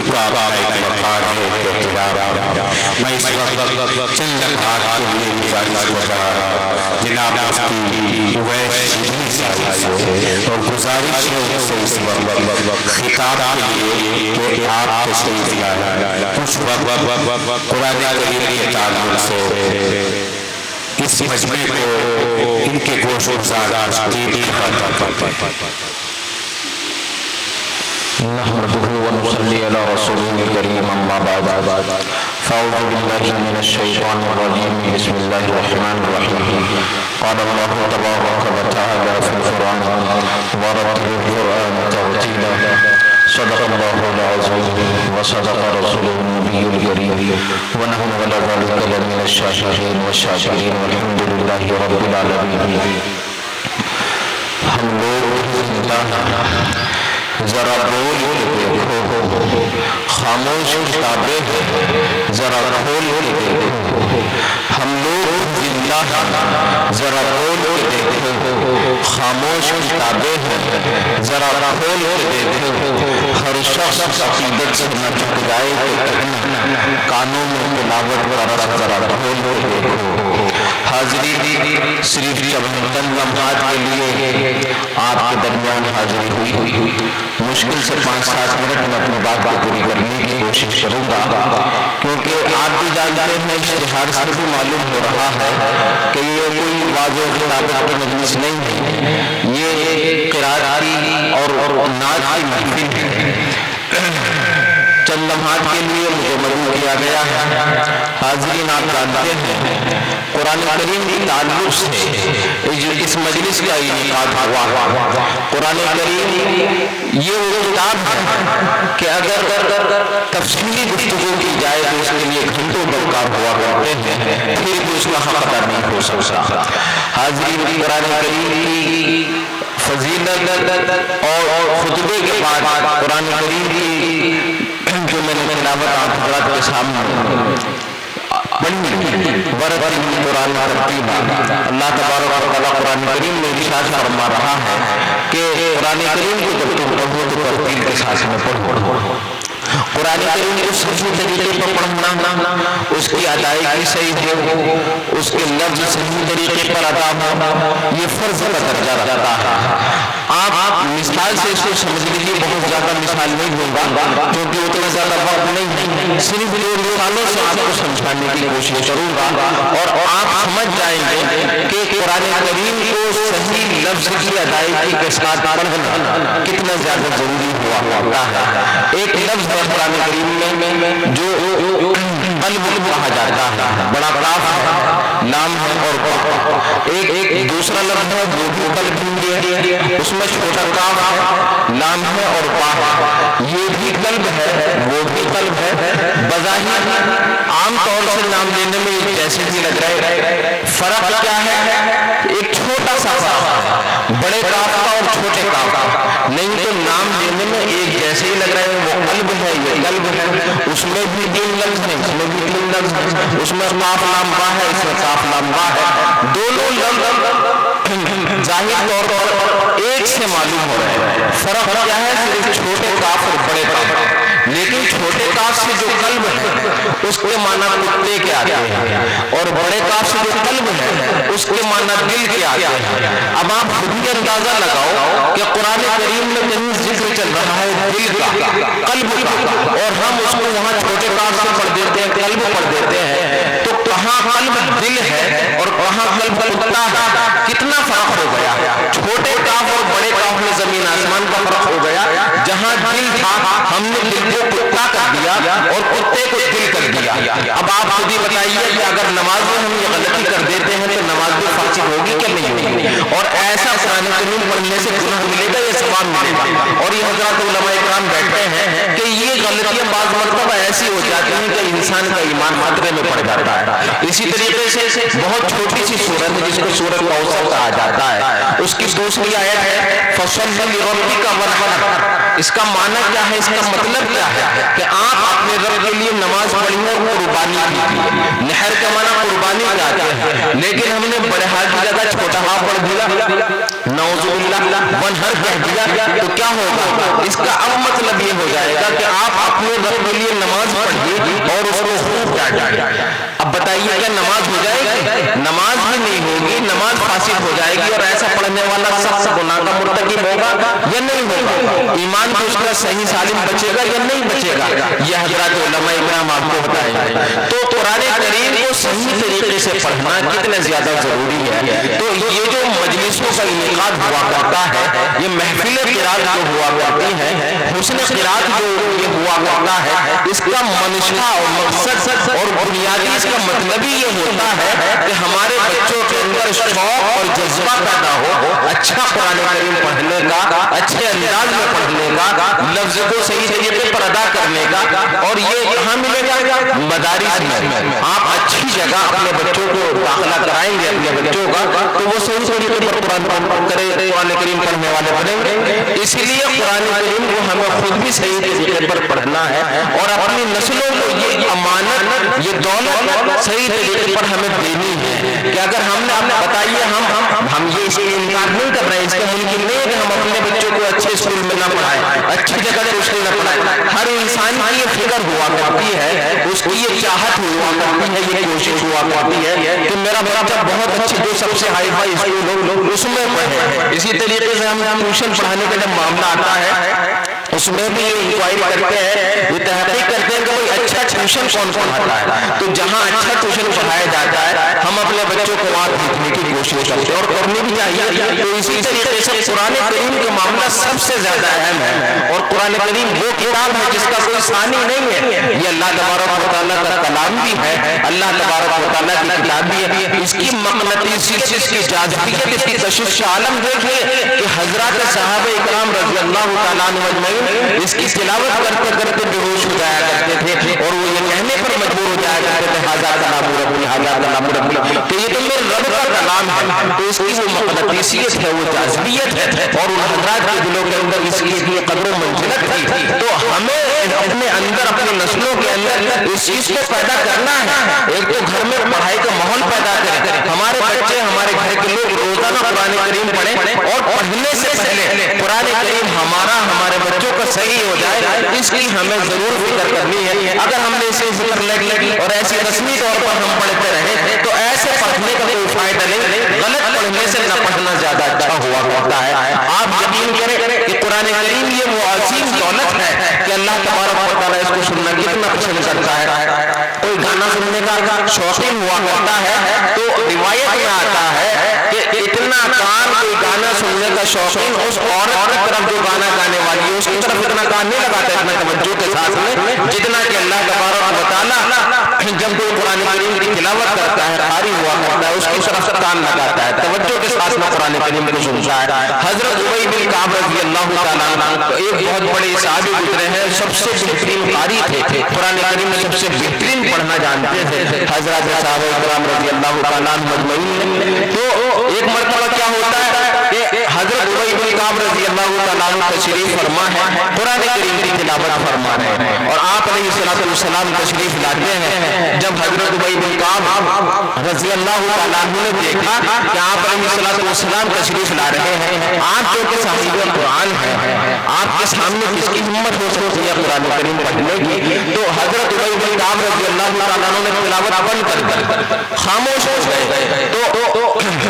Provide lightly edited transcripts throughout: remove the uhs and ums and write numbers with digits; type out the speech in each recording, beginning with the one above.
تو آپ کا ایک مقام ہے، ایک احترام۔ میں اس وقت چند لمحات کے لیے گزارش کر رہا ہوں جناب مفتی اویس شبلی صاحب سے، اور گزارش ہے ان سے اس وقت خطاب کے لیے کہ آپ تشریف لائیں، کچھ وقت قرآن کریم کے تعلق سے اس مجمع کو ان کے گوش و گزار تشکیل نحمده ونصلي على رسوله الكريم اما بعد فاعوذ بالله من الشيطان الرجيم بسم الله الرحمن الرحيم قال الله تبارك وتعالى في القرآن ورتل القرآن ترتيلا صدق الله العظيم وصدق رسوله النبي الكريم ونحن على ذلك لمن الشاهدين والشاكرين والحمد لله رب العالمين۔ ہم لوگ ذرا بول کے دیکھو، خاموش کتابیں ہیں ذرا کھول کے دیکھو، ہم لوگ زندہ ہیں ذرا بول کے دیکھو، خاموش کتابیں ہیں ذرا کھول کے دیکھو، ہر شخص عقیدت سے نہ جھک جائے کہ کہنا کانوں میں تلاوت کا رس ذرا کھول کے دیکھو۔ حاضری صرف چند لمحات کے لیے آپ کے درمیان حاضری ہوئی، مشکل سے 5-7 منٹ میں اپنی بات کو پوری کرنے کی کوشش کروں گا، کیونکہ آپ بھی جانتے ہیں اشتہار سے بھی معلوم ہو رہا ہے کہ یہ کوئی واضح خطابت کی مجلس نہیں ہے، یہ قرات کی اور نعت کی محفل ہے۔ چند لمحات کے لیے مجھے مدعو کیا گیا ہے۔ حاضرین آپ جانتے ہیں قرآن کریم کی تعلق سے اس مجلس کا انعقاد ہوا۔ قرآن کریم یہ وہ کتاب ہے کہ اگر تفصیلی گفتگو کی جائے تو اس کے لیے گھنٹوں درکار ہوا کرتے ہیں، پھر بھی اس کا حق ادا نہیں ہو سکتا۔ حاضرین قرآن کریم کی فضیلت اور خطبے کے بعد قرآن کریم کی جو میں نے تلاوت آپ حضرات کے سامنے پڑھی ورتل قرآن ترتیلا، اللہ تبارک و تعالیٰ قرآن کریم میں ارشاد فرما رہا ہے کہ قرآن کریم کو جب تم پڑھو تو ترتیل کے ساتھ میں پڑھو۔ قرآن کریم کو صحیح طریقے پر پڑھنا، اس کی ادائیگی صحیح ہو، اس کے لفظ صحیح طریقے پر ادا ہو، یہ فرض کا درجہ رکھتا ہے۔ آپ مثال سے اس کو سمجھ لیجیے، بہت زیادہ مثال نہیں دوں گا کیونکہ اتنا زیادہ وقت نہیں ہے، صرف 2 مثالوں سے آپ کو سمجھانے کی کوشش کروں گا اور آپ سمجھ جائیں گے کہ قرآن کریم کو صحیح لفظ کی ادائیگی کے ساتھ پڑھنا کتنا زیادہ ضروری ہوا ہوتا ہے۔ ایک لفظ ہے قرآن کریم میں جو قلب کہا جاتا ہے، بڑا کاف ہے، لام ہے اور ایک دوسرا لفظ ہے وہ بھی قلب ہے، اس میں چھوٹا کاف ہے، لام ہے اور با ہے، یہ بھی قلب ہے وہ بھی قلب ہے۔ بظاہر عام طور سے نام لینے میں جیسے بھی لگ رہا ہے، فرق کیا ہے؟ ایک چھوٹا سا فرق ہے، بڑے کاف کا اور چھوٹے کاف کا، نہیں تو نام لینے میں ایک جیسے ہی لگ رہا ہے، وہ قلب ہے یہ قلب ہے، اس میں بھی 3 لفظ ہیں، اس میں بھی 3 لفظ ہیں، اس میں کاف لام با ہے، اس میں کاف لام با ہے، دونوں لفظ ظاہر طور پر ایک سے معلوم ہو رہے ہیں۔ فرق کیا ہے؟ صرف چھوٹے کاف اور بڑے کاف، لیکن چھوٹے کاف سے جو قلب ہے اس کے معنی کتے کے آتے ہیں، اور بڑے کاف سے جو قلب ہے اس کے معنی دل کے آتے ہیں۔ اب آپ خود ہی اندازہ لگاؤ کہ قرآن کریم میں کہیں ذکر چل رہا ہے دل کا، قلب کا، اور ہم اس کو وہاں چھوٹے کاف سے پڑھ دیتے ہیں، قلب پڑھ دیتے ہیں، تو کہاں قلب دل ہے اور کہاں قلب کتا ہے؟ کتنا فرق ہو گیا؟ چھوٹے کاف اور بڑے کاف میں زمین آسمان کا فرق ہو گیا۔ جہاں دل تھا ہم نے دل کو کتا کر دیا اور کتے کو دل کر دیا۔ اب آپ خود ہی بتائیے کہ اگر نماز میں ہم یہ غلطی کر دیتے ہیں تو نماز بھی فاسد ہوگی کہ نہیں ہوگی؟ اور ایسا قرآن کریم پڑھنے سے گناہ ملے گا یا ثواب ملے گا؟ اور یہ حضرات علماء اکرام بیٹھتے ہیں کہ یہ غلطیاں بعض مرتبہ ایسی ہو جاتی ہیں کہ انسان کا ایمان خطرے میں پڑ جاتا ہے۔ اسی طریقے سے بہت چھوٹی سی سورت ہے جس کو سورۃ کوثر کہا جاتا ہے، اس کی دوسری آیت ہے فَصَلِّ لِرَبِّكَ وَانْحَرْ۔ اس کا معنی کیا ہے؟ اس کا مطلب کیا ہے کہ آپ اپنے رب کے لیے نماز پڑھیے اور قربانی کی تھی. نحر کا معنی قربانی کا آتا ہے, لیکن ہم نے بڑے ہا کی جگہ چھوٹا ہا پڑھ دیا, نعوذ باللہ ونہر کہہ دیا, تو کیا ہوگا؟ اس کا اب مطلب یہ ہو جائے گا کہ آپ اپنے رب کے لیے نماز پڑھیے اور اس کو خوب ڈانٹیے. اب بتائیے کیا نماز ہو جائے گی؟ نماز بھی نہیں ہوگی, نماز فاسد ہو جائے گی, اور ایسا پڑھنے والا سخت گناہ کا مرتکب ہوگا یا نہیں ہوگا؟ ایمان کو اس کا صحیح سالم بچے گا یا نہیں بچے گا؟ یہ حضرات علماء اکرام آپ کو بتائیں گے. تو قرآن کریم کو صحیح طریقے سے پڑھنا کتنا زیادہ ضروری ہے. تو یہ جو مجلسوں کا انعقاد ہوا کرتا ہے, یہ محفل قرات جو ہوا کرتی ہے, حسن قرات جو یہ ہوا کرتا ہے, اس کا منشا اور مقصد اور بنیادی اس کا مطلب ہی یہ ہوتا ہے کہ ہمارے بچوں کے اندر شوق اور جذبہ پیدا ہو اچھا قرآن کریم پڑھنے کا, اچھے انداز میں پڑھنے کا, لفظ کو صحیح طریقے پر ادا کرنے کا. اور یہ کہاں ملے گا؟ مدارس میں. آپ اچھی جگہ اپنے بچوں کو داخلہ کرائیں گے اپنے بچوں کا, تو وہ صحیح طریقے پر قرآن کریم پڑھنے والے بنیں گے. اسی لیے قرآن کریم کو ہمیں خود بھی صحیح طریقے پر پڑھنا ہے, اور اپنی نسلوں کو یہ امانت, یہ دولت صحیح طریقے پر ہمیں دینی ہے. کہ اگر ہم نے بتائیے, ہم یہ اس کے انکار نہیں کر رہے ہیں, اس کا ممکن نہیں ہے کہ ہم اپنے بچوں کو اچھے اسکول میں نہ پڑھائیں, اچھی جگہ ٹیوشن نہ پڑھائیں. ہر انسان کی یہ فکر ہوا کرتی ہے, اس کی یہ چاہت ہوا کرتی ہے, یہ کوشش ہوا کرتی ہے کہ میرا بچہ بہت اچھی جو سب سے ہائی فائی اسکول اس میں پڑھے. اسی طریقے سے ہم ٹیوشن پڑھانے کا جب معاملہ آتا ہے, اس میں بھی یہ انکوائری کرتے ہیں, یہ تحقیق کرتے ہیں کہ بھئی اچھا ٹیوشن کون پڑھاتا ہے. تو جہاں اچھا ٹیوشن پڑھایا جاتا ہے, ہم اپنے بچوں کو وہاں بھیجنے کی کوشش کرتے ہیں, اور کرنی بھی چاہیے. تو اسی طریقے سے قرآن کریم کا معاملہ سب سے زیادہ اہم ہے, اور قرآن کریم وہ کتاب ہے جس کا کوئی ثانی نہیں ہے. یہ اللہ تبارک و تعالیٰ کا کلام بھی ہے, اللہ تبارک و تعالیٰ کی کتاب بھی ہے. اس کی مقناطیسیت, اس کی جاذبیت, اس کی کشش عالم دیکھیے کہ حضرات صحابہ اکرام رضی اللہ تعالیٰ عنہ اجمعین اس کی تلاوت کرتے کرتے بے ہوش ہو جایا کرتے تھے, اور وہ یہ کہنے پر مجبور ہو جایا کرتے تھے ھذا کلام ربی, ھذا کلام ربی, کہ یہ تو میرے رب کا کلام ہے. تو اس کی وہ مقناطیسیت ہے, وہ جاذبیت ہے, اور ان حضرات کے دلوں کے اندر اس کی قدر و منزلت تھی. تو ہمیں اپنے اندر, اپنی نسلوں کے اندر اس چیز کو پیدا کرنا ہے. ایک تو گھر میں پڑھائی کا ماحول پیدا کریں, ہمارے بچے, ہمارے گھر کے لوگ روزانہ قرآن کریم پڑھیں, اور پڑھنے سے پہلے قرآن کریم ہمارے بچوں کا صحیح ہو جائے, اس کی ہمیں ضرور فکر کرنی ہے. اگر ہم نے اسے فکر لگی اور ایسی رسمی طور پر ہم پڑھتے رہے, تو ایسے پڑھنے کا کوئی فائدہ نہیں. غلط پڑھنے سے نہ پڑھنا زیادہ اچھا ہوا کرتا ہے. آپ یقین کریں کہ قرآن کریم یہ وہ عظیم دولت ہے کہ اللہ تبارک و تعالیٰ اس کو سننا کتنا پسند کرتا ہے. کوئی گانا سننے کا شوقین ہوا کرتا ہے, تو روایت میں آتا ہے کہ اتنا کان کوئی گانا سننے کا شوقین اس عورت کی طرف جو گانا گانے والی ہے, اس کی طرف اتنا کان نہیں لگاتا اتنا توجہ کے ساتھ میں, جتنا کہ اللہ تبارک و تعالیٰ جب کوئی قرآن کریم کی تلاوت کرتا ہے, قاری ہوا کرتا ہے, اس کی طرف کان لگاتا ہے, توجہ کے ساتھ میں قرآن کریم کو سنتا ہے. حضرت ابی بن کعب رضی اللہ تعالیٰ عنہ ایک بہت بڑے صحابی گزرے ہیں, سب سے بہترین قاری تھے, قرآن کریم میں سب سے بہترین پڑھنا جانتے تھے حضرت صحابہ کرام رضی اللہ تعالیٰ عنہ مجمعین. تو ایک مرتبہ کیا ہوتا ہے کہ حضرت ابی بن کعب رضی اللہ تعالیٰ عنہ تشریف فرما ہے, قرآن کریم کی تلاوت فرما رہے ہیں, اور آپ علیہ الصلوۃ والسلام تشریف لاتے ہیں. جب حضرت ابی بن کعب رضی اللہ تعالیٰ عنہ نے دیکھا کہ آپ علیہ الصلوۃ والسلام تشریف لا رہے ہیں, آپ جو کہ صاحب قرآن ہیں, آپ کے سامنے کس کی ہمت ہو سکتی ہے قرآن کریم پڑھنے کی. تو حضرت ابی بن کعب رضی اللہ تعالیٰ عنہ نے تلاوت بند کر خاموش ہو گئے. تو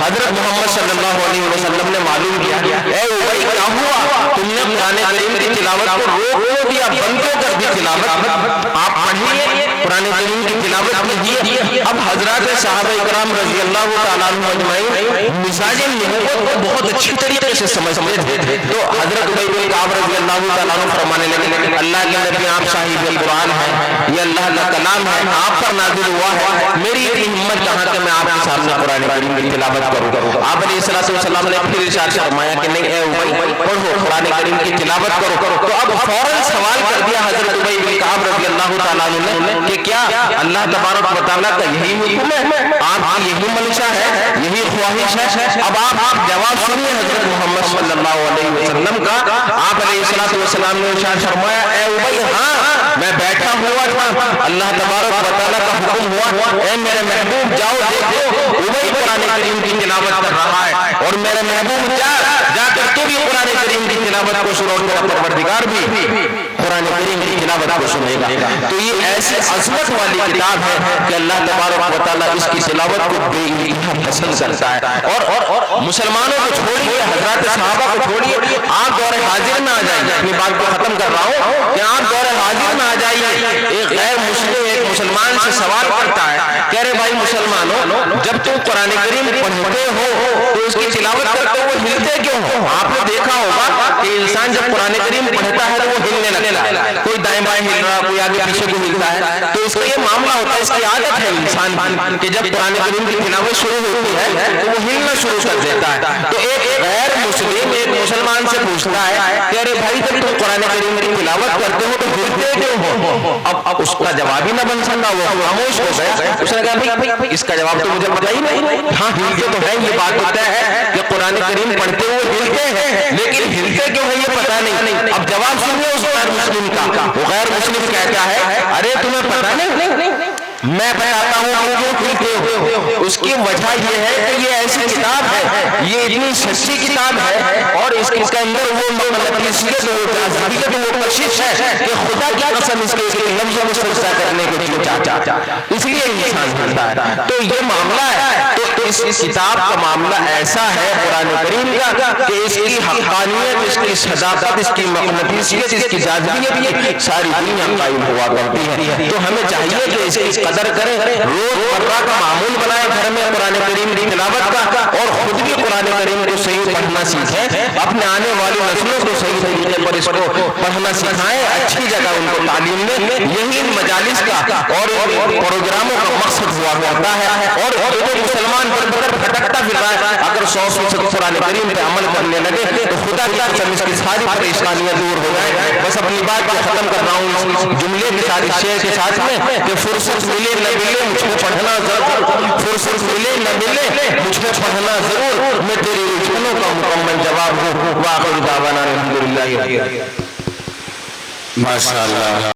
حضرت محمد صلی اللہ علیہ وسلم نے معلوم کیا, اے ابی کیا ہوا, تم نے قرآن کریم کی تلاوت کو روک دیا, بند کیوں کر دی تلاوت؟ آپ پڑھیے, قرآن کریم کی تلاوت کیجیے. اب حضرات صحابہ کرام رضی اللہ تعالیٰ عنہ اجمعین مزاج نبوت کو بہت اچھی طریقے سے سمجھتے تھے. تو حضرت ابی بن کعب رضی اللہ تعالیٰ عنہ فرمانے لگے, اللہ کے نبی آپ صاحب قرآن ہیں, یہ اللہ کا کلام ہے, آپ پر نازل ہوا ہے, میری اتنی ہمت کہاں کہ میں آپ کے سامنے قرآن کریم کی تلاوت کروں. آپ علیہ الصلوۃ والسلام نے پھر ارشاد فرمایا کہ نہیں, اے ابی پڑھو, قرآن کریم کی تلاوت کرو. تو اب فوراً سوال کر دیا حضرت ابی بن کعب رضی اللہ تعالیٰ عنہ نے کہ کیا اللہ اللہ تبارک و تعالیٰ کا یہی حکم ہے، آپ کی یہی منشا ہے، یہی خواہش ہے۔ اب آپ جواب سنیے حضرت محمد صلی اللہ علیہ وسلم کا۔ آپ علیہ السلام نے ارشاد فرمایا اے ابی ہاں میں بیٹھا ہوا تھا، اللہ تبارک و تعالیٰ کا حکم ہوا اے میرے محبوب جاؤ دیکھو ابی قرآن کریم کی تلاوت کر رہا ہے، اور میرے محبوب جا کر تو بھی قرآن کریم کی تلاوت کو سنو، تیرا پروردگار بھی قرآن کریم کی تلاوت کو سنے گا۔ تو یہ ایسی عظمت والی کتاب ہے کہ اللہ تبارک و تعالیٰ اس کی تلاوت کو بے انتہا پسند کرتا ہے۔ اور مسلمانوں کو چھوڑیے، حضرات صحابہ کو چھوڑیے، آپ دور حاضر میں آ جائیے، اپنی بات کو ختم کر رہا ہوں کہ آپ دور حاضر میں آ جائیے، ایک غیر مسلم ایک مسلمان سے سوال کرتا ہے کہ ارے بھائی مسلمانوں جب تم قرآن کریم پڑھتے ہو تو اس کی تلاوت کرتے ہو ہلتے کیوں ہو؟ آپ نے دیکھا ہوگا کہ انسان جب قرآن کریم پڑھتا ہے تو وہ ہلنے لگتا ہے، کوئی دائیں بائیں ہل رہا، کوئی آگے پیچھے کو ہلتا ہے، تو اس کا یہ معاملہ ہوتا ہے، اس کی عادت ہے انسان کہ جب قرآن کریم کی تلاوت شروع ہوتی ہے تو وہ ہلنا شروع کر دیتا ہے۔ تو ایک غیر مسلم ایک مسلمان سے پوچھتا ہے کہ ارے بھائی جب تم قرآن کریم کی تلاوت کرتے ہو تو ہلتے کیوں ہو؟ اب اس کا جواب ہی نہ بن سکا، وہ خاموش ہو گیا۔ اس نے کہا بھائی اس کا جواب تو مجھے پتہ ہی نہیں، ہاں ہلتے تو ہے، یہ بات ہوتا ہے کہ قرآن کریم پڑھتے ہوئے ہلتے ہیں، لیکن ہلتے کیوں ہے یہ پتہ نہیں۔ اب جواب سنیے اس غیر مسلم کا، وہ غیر مسلم کہتا ہے ارے تمہیں پتہ نہیں، میں بتاتا ہوں کیوں ہلتے ہو۔ اس کی وجہ یہ ہے کہ یہ ایسی کتاب ہے، یہ اتنی سچی کتاب ہے، اور اس کے اندر وہ مطلبیت وہ کوشش ہے کہ خدا کی قسم اس کے لفظ کو سچا کرنے کو چاہتا، اس لیے انسان ہلتا ہے۔ تو یہ معاملہ ہے، تو اس کتاب کا معاملہ ایسا ہے قرآن کریم کا کہ اس کی حقانیت، اس کی صداقت، اس کی مقناطیسیت، اس کی جاذبیت ساری دنیا قائم ہوا کرتی ہے۔ تو ہمیں چاہیے کہ اس کی قدر کریں، روز مرہ کا معمول بنائیں گھر میں قرآن کریم کی تلاوت کا، اور خود بھی قرآن کریم کو صحیح پڑھنا سیکھیں، اپنے آنے والی نسلوں کو صحیح طریقے پر اس کو پڑھنا سکھائیں، اچھی جگہ ان کو تعلیم دیں۔ یہی ان مجالس کا اور پروگراموں کا مقصد ہوا کرتا ہے۔ اور جو مسلمان بھٹکتا پھر رہا ہے، اگر 100% قرآن کریم پہ عمل کرنے لگے تو خدا کی قسم اس کی ساری پریشانیاں دور ہو جائیں۔ بس اپنی بات کو ختم کر رہا ہوں اس جملے کے ساتھ، اس شعر کے ساتھ میں کہ فرصت ملے نہ ملے مجھ کو پڑھنا ضرور، فرصت ملے نہ ملے مجھ کو پڑھنا ضرور، میں تیری رجحانوں کا مکمل جواب ہوں۔ وآخر دعوانا الحمدللہ۔ ماشاءاللہ۔